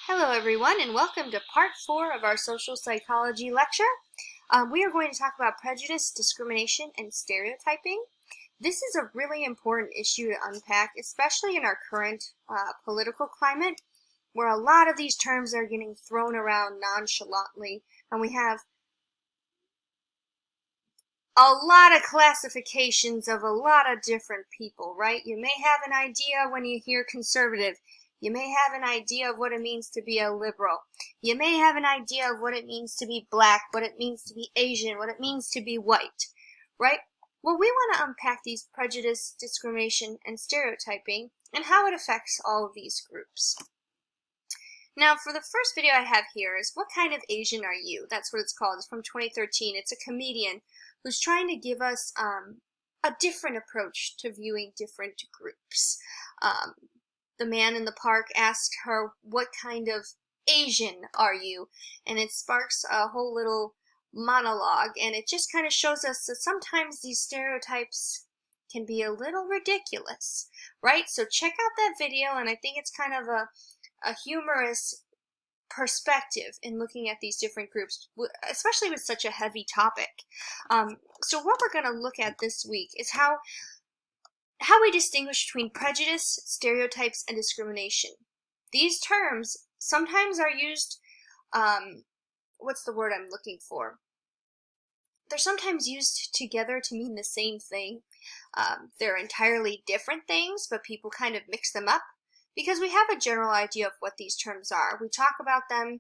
Hello everyone and welcome to part 4 of our social psychology lecture. We are going to talk about prejudice, discrimination, and stereotyping. This is a really important issue to unpack, especially in our current political climate, where a lot of these terms are getting thrown around nonchalantly, and we have a lot of classifications of a lot of different people, right? You may have an idea when you hear conservative. You may have an idea of what it means to be a liberal. You may have an idea of what it means to be black, what it means to be Asian, what it means to be white, right? Well, we want to unpack these prejudice, discrimination, and stereotyping and how it affects all of these groups. Now, for the first video I have here is What Kind of Asian Are You? That's what it's called. It's from 2013. It's a comedian who's trying to give us a different approach to viewing different groups. The man in the park asked her, "What kind of Asian are you?" And it sparks a whole little monologue, and it just kind of shows us that sometimes these stereotypes can be a little ridiculous, right? So check out that video, and I think it's kind of a humorous perspective in looking at these different groups, especially with such a heavy topic. So what we're going to look at this week is how we distinguish between prejudice, stereotypes, and discrimination. These terms sometimes are used, what's the word I'm looking for? They're sometimes used together to mean the same thing. They're entirely different things, but people kind of mix them up because we have a general idea of what these terms are. We talk about them,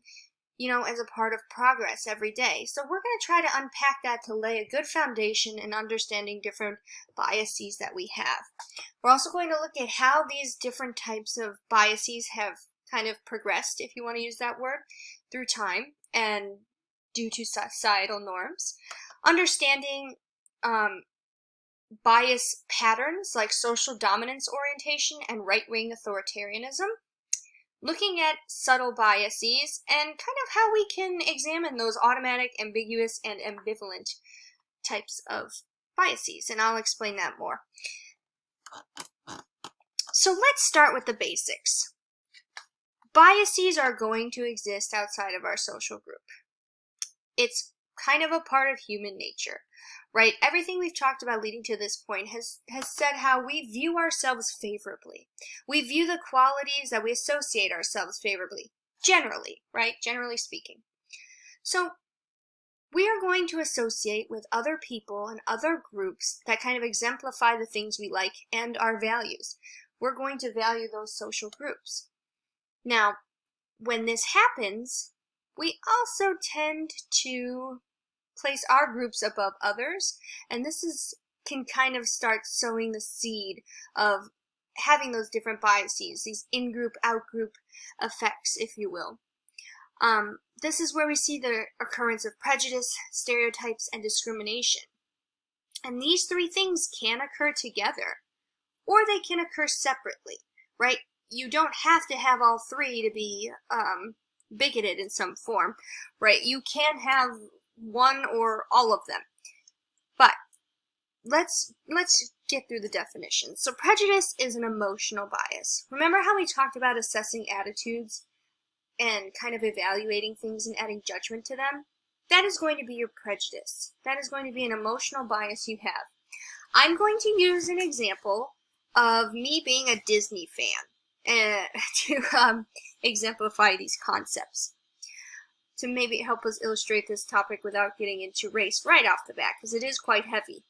as a part of progress every day. So we're going to try to unpack that to lay a good foundation in understanding different biases that we have. We're also going to look at how these different types of biases have kind of progressed, if you want to use that word, through time and due to societal norms. Understanding bias patterns like social dominance orientation and right-wing authoritarianism. Looking at subtle biases and kind of how we can examine those automatic, ambiguous, and ambivalent types of biases, and I'll explain that more. So let's start with the basics. Biases are going to exist outside of our social group. It's kind of a part of human nature, right? Everything we've talked about leading to this point has said how we view ourselves favorably. We view the qualities that we associate ourselves favorably, generally, right? Generally speaking. So we are going to associate with other people and other groups that kind of exemplify the things we like and our values. We're going to value those social groups. Now, when this happens, we also tend to place our groups above others, and this can kind of start sowing the seed of having those different biases, these in-group, out-group effects, if you will. This is where we see the occurrence of prejudice, stereotypes, and discrimination. And these three things can occur together, or they can occur separately, right? You don't have to have all three to be bigoted in some form, right? You can have one or all of them. But let's get through the definition. So prejudice is an emotional bias. Remember how we talked about assessing attitudes and kind of evaluating things and adding judgment to them? That is going to be your prejudice. That is going to be an emotional bias you have. I'm going to use an example of me being a Disney fan to exemplify these concepts, to maybe help us illustrate this topic without getting into race right off the bat, because it is quite heavy.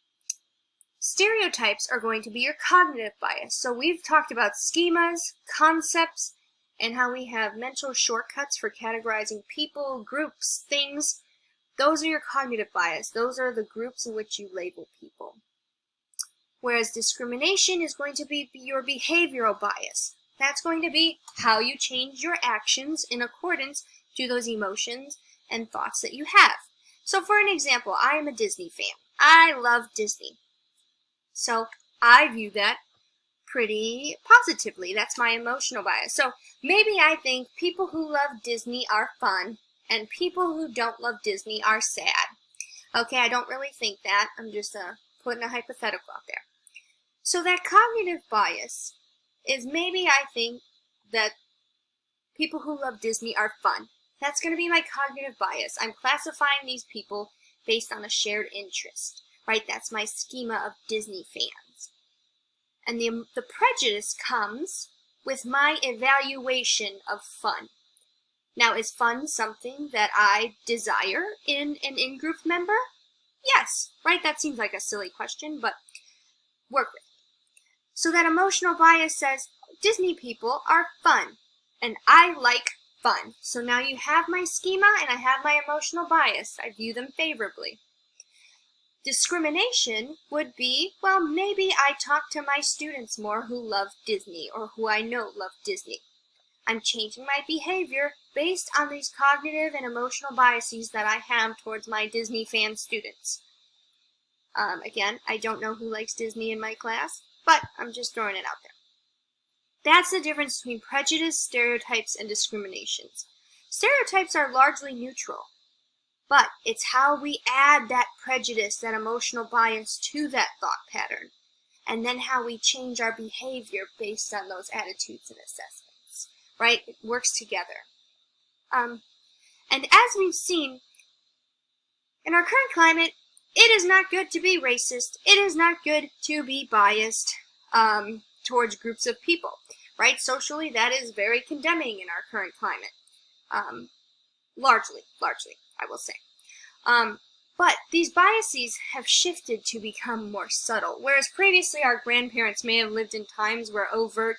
Stereotypes are going to be your cognitive bias. So we've talked about schemas, concepts, and how we have mental shortcuts for categorizing people, groups, things. Those are your cognitive bias. Those are the groups in which you label people. Whereas discrimination is going to be your behavioral bias. That's going to be how you change your actions in accordance to those emotions and thoughts that you have. So for an example, I am a Disney fan. I love Disney. So I view that pretty positively. That's my emotional bias. So maybe I think people who love Disney are fun and people who don't love Disney are sad. Okay, I don't really think that. I'm just putting a hypothetical out there. So that cognitive bias is maybe I think that people who love Disney are fun. That's going to be my cognitive bias. I'm classifying these people based on a shared interest, right? That's my schema of Disney fans. And the prejudice comes with my evaluation of fun. Now, is fun something that I desire in an in-group member? Yes, right? That seems like a silly question, but work with it. So that emotional bias says, Disney people are fun, and I like fun. So now you have my schema, and I have my emotional bias. I view them favorably. Discrimination would be, well, maybe I talk to my students more who love Disney, or who I know love Disney. I'm changing my behavior based on these cognitive and emotional biases that I have towards my Disney fan students. Again, I don't know who likes Disney in my class, but I'm just throwing it out there. That's the difference between prejudice, stereotypes, and discriminations. Stereotypes are largely neutral, but it's how we add that prejudice, that emotional bias to that thought pattern, and then how we change our behavior based on those attitudes and assessments, right? It works together. And as we've seen, in our current climate, it is not good to be racist. It is not good to be biased towards groups of people, right? Socially, that is very condemning in our current climate. Largely, I will say. But these biases have shifted to become more subtle, whereas previously our grandparents may have lived in times where overt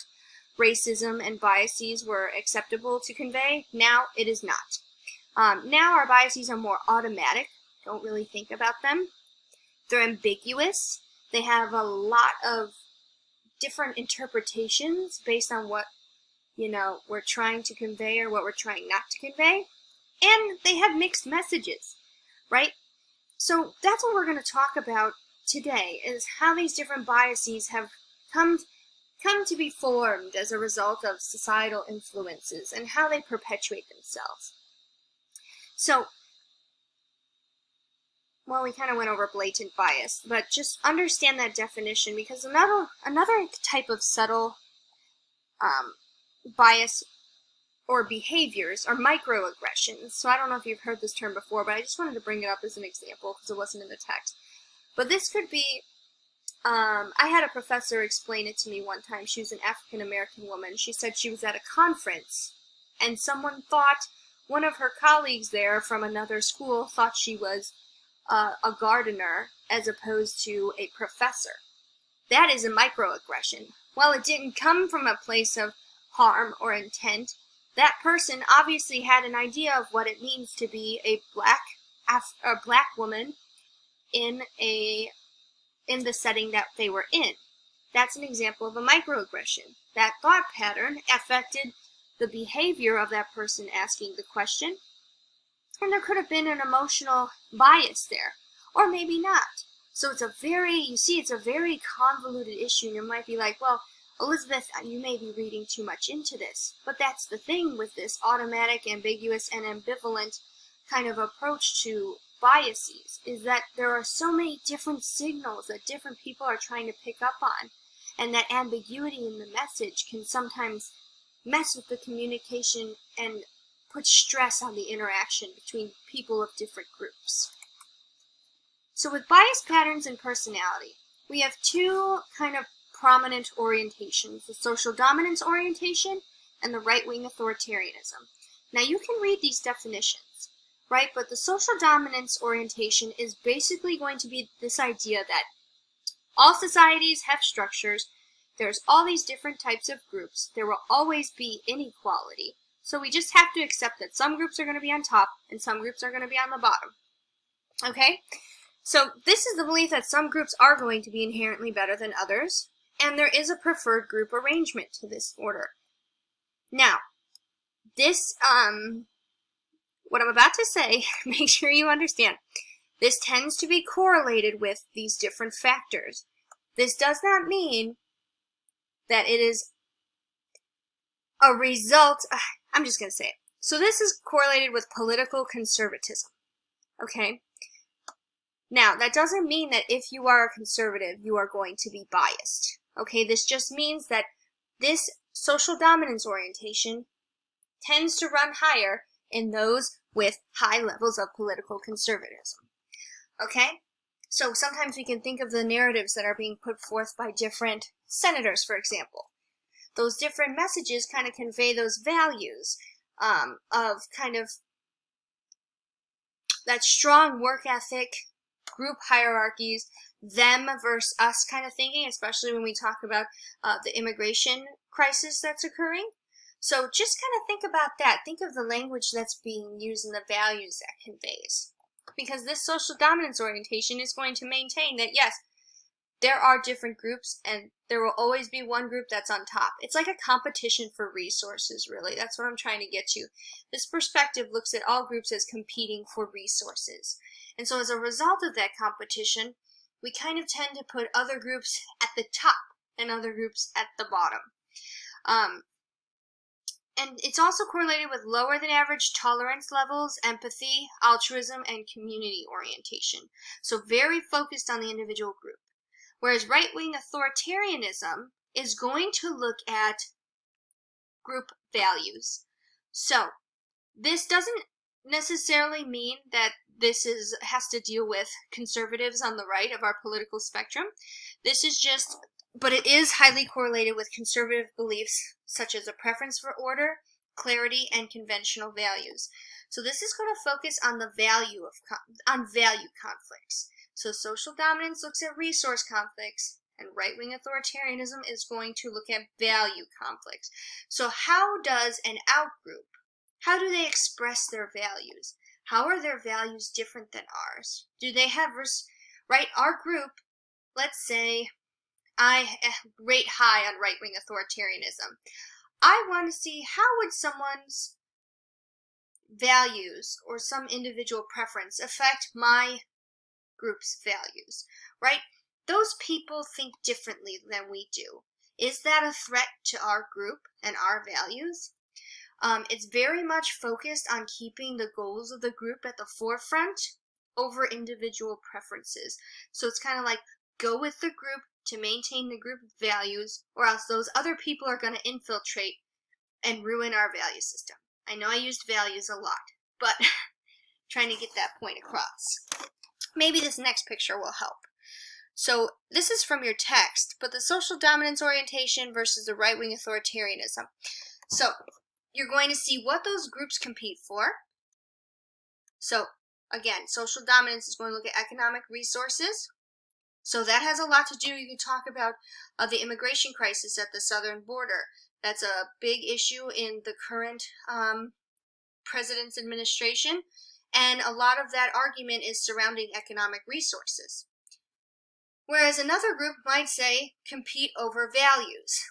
racism and biases were acceptable to convey. Now it is not. Now our biases are more automatic. Don't really think about them. They're ambiguous. They have a lot of different interpretations based on what, we're trying to convey or what we're trying not to convey. And they have mixed messages, right? So that's what we're going to talk about today, is how these different biases have come to be formed as a result of societal influences and how they perpetuate themselves. So, well, we kind of went over blatant bias, but just understand that definition, because another type of subtle bias or behaviors are microaggressions. So I don't know if you've heard this term before, but I just wanted to bring it up as an example because it wasn't in the text. But this could be, I had a professor explain it to me one time. She was an African-American woman. She said she was at a conference, and someone thought, one of her colleagues there from another school thought she was a gardener as opposed to a professor. That is a microaggression. While it didn't come from a place of harm or intent, that person obviously had an idea of what it means to be a black woman in the setting that they were in. That's an example of a microaggression. That thought pattern affected the behavior of that person asking the question, and there could have been an emotional bias there, or maybe not. So it's a very convoluted issue, and you might be like, well, Elizabeth, you may be reading too much into this. But that's the thing with this automatic, ambiguous, and ambivalent kind of approach to biases, is that there are so many different signals that different people are trying to pick up on, and that ambiguity in the message can sometimes mess with the communication and put stress on the interaction between people of different groups. So with bias patterns and personality, we have two kind of prominent orientations, the social dominance orientation and the right-wing authoritarianism. Now you can read these definitions, right? But the social dominance orientation is basically going to be this idea that all societies have structures, there's all these different types of groups, there will always be inequality, so we just have to accept that some groups are going to be on top and some groups are going to be on the bottom. Okay? So this is the belief that some groups are going to be inherently better than others, and there is a preferred group arrangement to this order. Now, this, what I'm about to say, make sure you understand, this tends to be correlated with these different factors. This does not mean that it is a result, I'm just going to say it. So this is correlated with political conservatism, okay? Now, that doesn't mean that if you are a conservative, you are going to be biased, okay? This just means that this social dominance orientation tends to run higher in those with high levels of political conservatism. Okay? So sometimes we can think of the narratives that are being put forth by different senators, for example. Those different messages kind of convey those values of kind of that strong work ethic, group hierarchies, them versus us kind of thinking, especially when we talk about the immigration crisis that's occurring. So just kind of think about that. Think of the language that's being used and the values that conveys. Because this social dominance orientation is going to maintain that, yes, there are different groups and there will always be one group that's on top. It's like a competition for resources, really. That's what I'm trying to get to. This perspective looks at all groups as competing for resources. And so as a result of that competition, we kind of tend to put other groups at the top and other groups at the bottom. And it's also correlated with lower than average tolerance levels, empathy, altruism, and community orientation. So very focused on the individual group. Whereas right-wing authoritarianism is going to look at group values. So this doesn't necessarily mean that this has to deal with conservatives on the right of our political spectrum. This is just, but it is highly correlated with conservative beliefs such as a preference for order, clarity, and conventional values. So this is going to focus on the value conflicts. So social dominance looks at resource conflicts, and right-wing authoritarianism is going to look at value conflicts. So how does an outgroup, how do they express their values? How are their values different than ours? Do they have, right, our group, let's say I rate high on right-wing authoritarianism. I want to see how would someone's values or some individual preference affect my group's values, right? Those people think differently than we do. Is that a threat to our group and our values? It's very much focused on keeping the goals of the group at the forefront over individual preferences. So it's kind of like go with the group to maintain the group values, or else those other people are going to infiltrate and ruin our value system. I know I used values a lot, but trying to get that point across. Maybe this next picture will help. So this is from your text, but the social dominance orientation versus the right-wing authoritarianism. So you're going to see what those groups compete for. So again, social dominance is going to look at economic resources. So that has a lot to do, you can talk about the immigration crisis at the southern border. That's a big issue in the current president's administration. And a lot of that argument is surrounding economic resources. Whereas another group might say compete over values.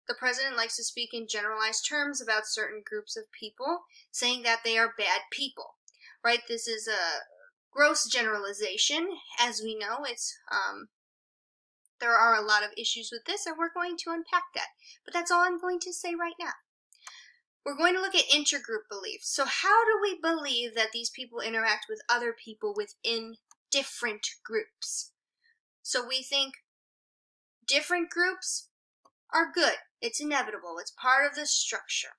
The president likes to speak in generalized terms about certain groups of people, saying that they are bad people. Right? This is a gross generalization. As we know, it's there are a lot of issues with this, and we're going to unpack that. But that's all I'm going to say right now. We're going to look at intergroup beliefs. So how do we believe that these people interact with other people within different groups? So we think different groups are good. It's inevitable. It's part of the structure,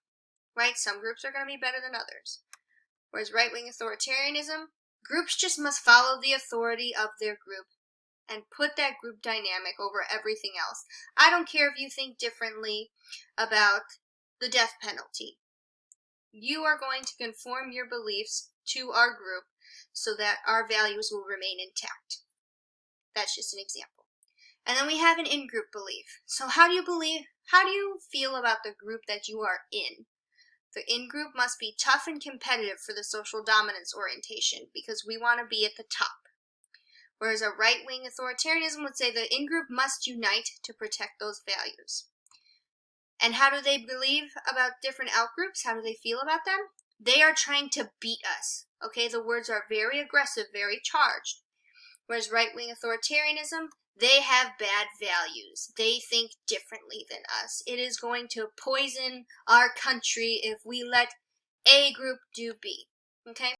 right? Some groups are going to be better than others. Whereas right-wing authoritarianism, groups just must follow the authority of their group and put that group dynamic over everything else. I don't care if you think differently about the death penalty. You are going to conform your beliefs to our group so that our values will remain intact. That's just an example. And then we have an in-group belief. So how do you feel about the group that you are in? The in-group must be tough and competitive for the social dominance orientation because we want to be at the top. Whereas a right-wing authoritarianism would say the in-group must unite to protect those values. And how do they believe about different out-groups? How do they feel about them? They are trying to beat us. Okay, the words are very aggressive, very charged. Whereas right-wing authoritarianism, they have bad values. They think differently than us. It is going to poison our country if we let A group do B. Okay?